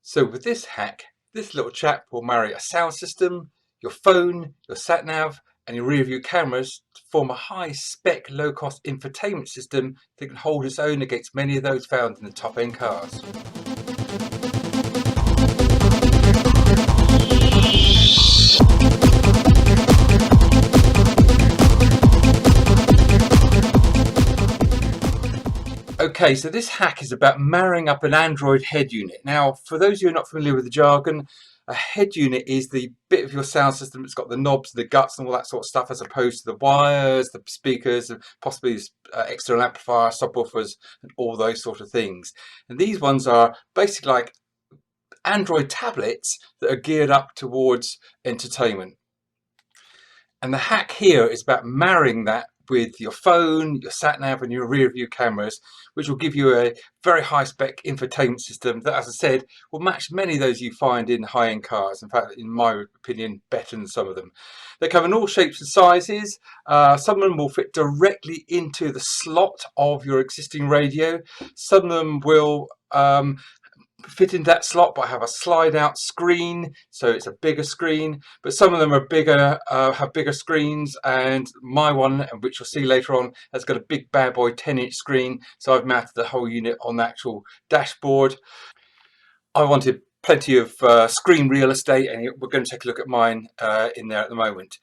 So with this hack, this little chap will marry a sound system, your phone, your sat-nav and your rear view cameras to form a high-spec, low-cost infotainment system that can hold its own against many of those found in the top-end cars. Okay, so this hack is about marrying up an Android head unit. Now, for those of you who are not familiar with the jargon, a head unit is the bit of your sound system that's got the knobs, the guts and all that sort of stuff, as opposed to the wires, the speakers, and possibly external amplifier, subwoofers, and all those sort of things. And these ones are basically like Android tablets that are geared up towards entertainment. And the hack here is about marrying that with your phone, your sat-nav and your rear view cameras, which will give you a very high-spec infotainment system that, as I said, will match many of those you find in high-end cars. In fact, in my opinion, better than some of them. They come in all shapes and sizes. Some of them will fit directly into the slot of your existing radio. Some of them will fit into that slot but have a slide out screen, so it's a bigger screen, but some of them are bigger, have bigger screens, and my one, which you'll see later on, has got a big bad boy 10-inch screen, so I've mounted the whole unit on the actual dashboard. I wanted plenty of screen real estate, and we're going to take a look at mine in there at the moment.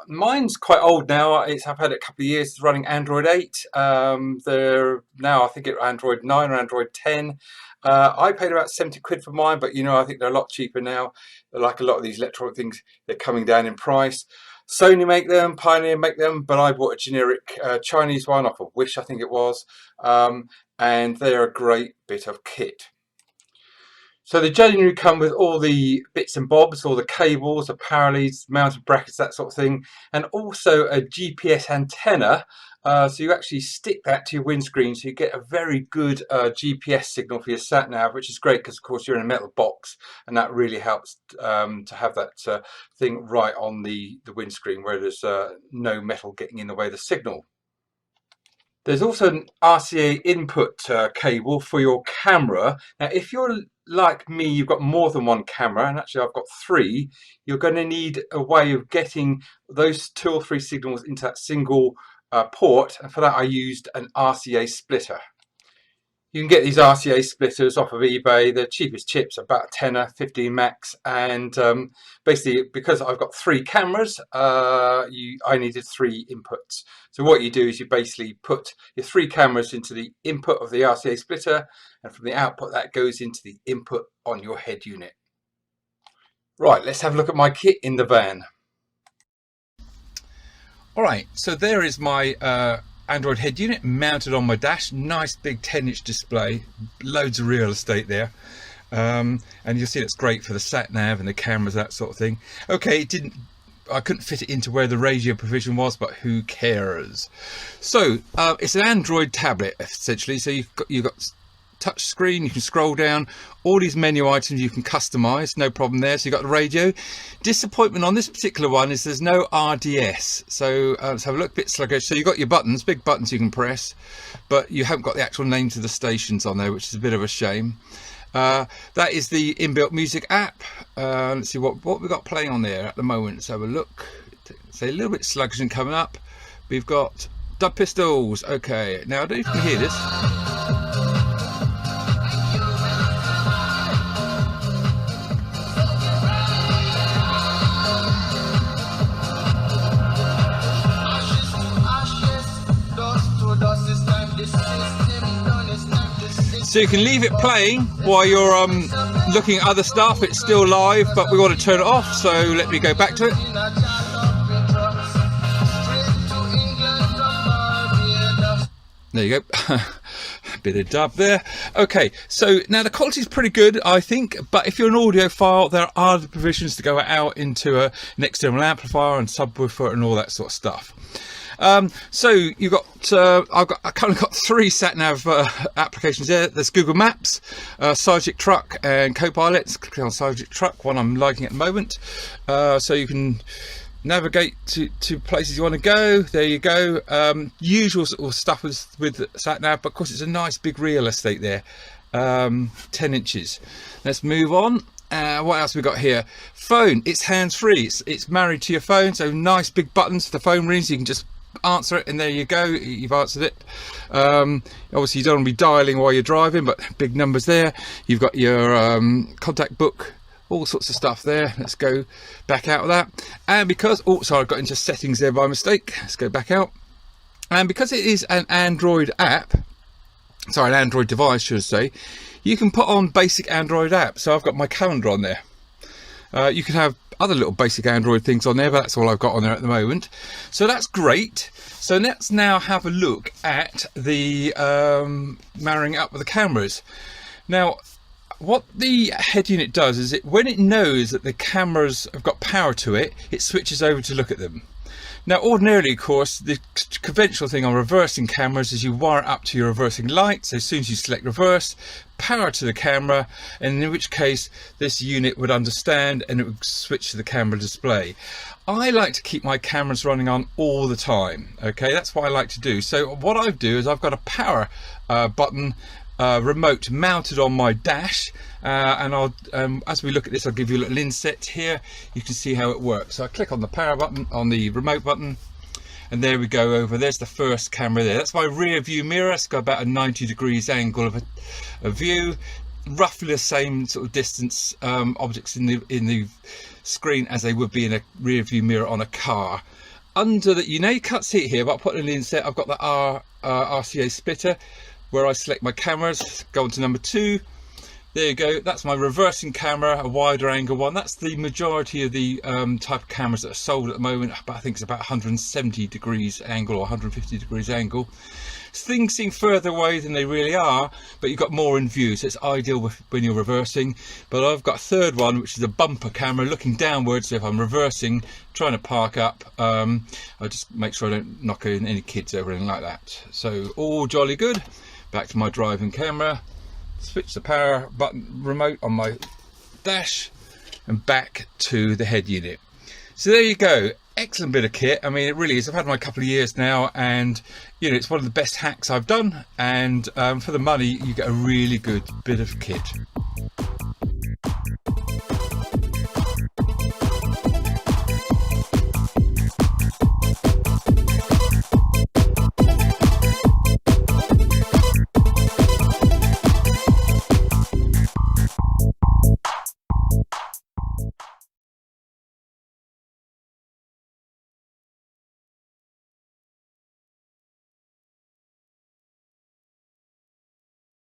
Mine's quite old now. I've had it a couple of years. It's running Android 8. They're now, I think, it's Android 9 or Android 10. I paid about 70 quid for mine, but you know, I think they're a lot cheaper now. Like a lot of these electronic things, they're coming down in price. Sony make them, Pioneer make them, but I bought a generic Chinese one off of Wish, I think it was, and they're a great bit of kit. So they generally come with all the bits and bobs, all the cables, the power leads, mounted brackets, that sort of thing, and also a GPS antenna. So you actually stick that to your windscreen, so you get a very good GPS signal for your sat-nav, which is great because, of course, you're in a metal box, and that really helps to have that thing right on the windscreen where there's no metal getting in the way of the signal. There's also an RCA input cable for your camera. Now, if you're like me, you've got more than one camera, and actually I've got 3, you're going to need a way of getting those 2 or 3 signals into that single port, and for that I used an RCA splitter. You can get these RCA splitters off of eBay. The cheapest chips are about a tenner, 15 max, and basically because I've got 3 cameras, I needed 3 inputs. So what you do is you basically put your 3 cameras into the input of the RCA splitter, and from the output that goes into the input on your head unit. Right, let's have a look at my kit in the van. Alright, so there is my Android head unit mounted on my dash. Nice big 10-inch display, loads of real estate there, and you'll see it's great for the sat-nav and the cameras, that sort of thing. Okay, I couldn't fit it into where the radio provision was, but who cares? So it's an Android tablet essentially. So you've got touch screen, you can scroll down, all these menu items you can customize, no problem there. So you've got the radio. Disappointment on this particular one is there's no RDS, so let's have a look. Bit sluggish. So you've got your buttons, big buttons you can press, but you haven't got the actual names of the stations on there, which is a bit of a shame. That is the inbuilt music app. Let's see what we've got playing on there at the moment. Let's have a look. It's a little bit sluggish and coming up. We've got Dub Pistols. Okay, now I don't know if you can hear this. So you can leave it playing while you're looking at other stuff. It's still live, but we want to turn it off, so let me go back to it. There you go. Bit of dub there. Okay, so now the quality is pretty good, I think, but if you're an audiophile, there are the provisions to go out into an external amplifier and subwoofer and all that sort of stuff. So you've got I kind of got 3 sat-nav applications there. There's Google Maps, Sargent Truck and Copilot. Let's click on Sargent Truck, one I'm liking at the moment, so you can navigate to places you want to go. There you go. Usual sort of stuff with sat-nav, but of course it's a nice big real estate there. 10 inches. Let's move on. What else we got here? Phone. It's hands-free. It's married to your phone, so nice big buttons. The phone rings, you can just answer it, and there you go, you've answered it. Obviously you don't want to be dialing while you're driving, but big numbers there. You've got your contact book, all sorts of stuff there. Let's go back out of that. And because, oh sorry, I got into settings there by mistake. Let's go back out. And because it is an Android app, sorry, an Android device should I say, you can put on basic Android apps. So I've got my calendar on there. You can have other little basic Android things on there, but that's all I've got on there at the moment. So that's great. So let's now have a look at the marrying up with the cameras. Now, what the head unit does is when it knows that the cameras have got power to it, it switches over to look at them. Now ordinarily, of course, the conventional thing on reversing cameras is you wire it up to your reversing light. So as soon as you select reverse, power to the camera, and in which case this unit would understand and it would switch to the camera display. I like to keep my cameras running on all the time. Okay, that's what I like to do. So what I do is I've got a power button remote mounted on my dash, and I'll as we look at this, I'll give you a little inset here. You can see how it works. So I click on the power button on the remote button, and there we go. Over there's the first camera there. That's my rear view mirror. It's got about a 90 degrees angle of a view, roughly the same sort of distance objects in the screen as they would be in a rear view mirror on a car. Under the, you can't see it here, but I'll put an inset. I've got the RCA splitter where I select my cameras, go on to number 2. There you go, that's my reversing camera, a wider angle one. That's the majority of the type of cameras that are sold at the moment, but I think it's about 170 degrees angle or 150 degrees angle. Things seem further away than they really are, but you've got more in view, so it's ideal when you're reversing. But I've got a third one, which is a bumper camera looking downwards. So if I'm reversing, trying to park up, I just make sure I don't knock any kids over or anything like that. So all jolly good. Back to my driving camera, switch the power button remote on my dash, and back to the head unit. So there you go, excellent bit of kit. I mean, it really is. I've had mine a couple of years now, and it's one of the best hacks I've done, and for the money you get a really good bit of kit.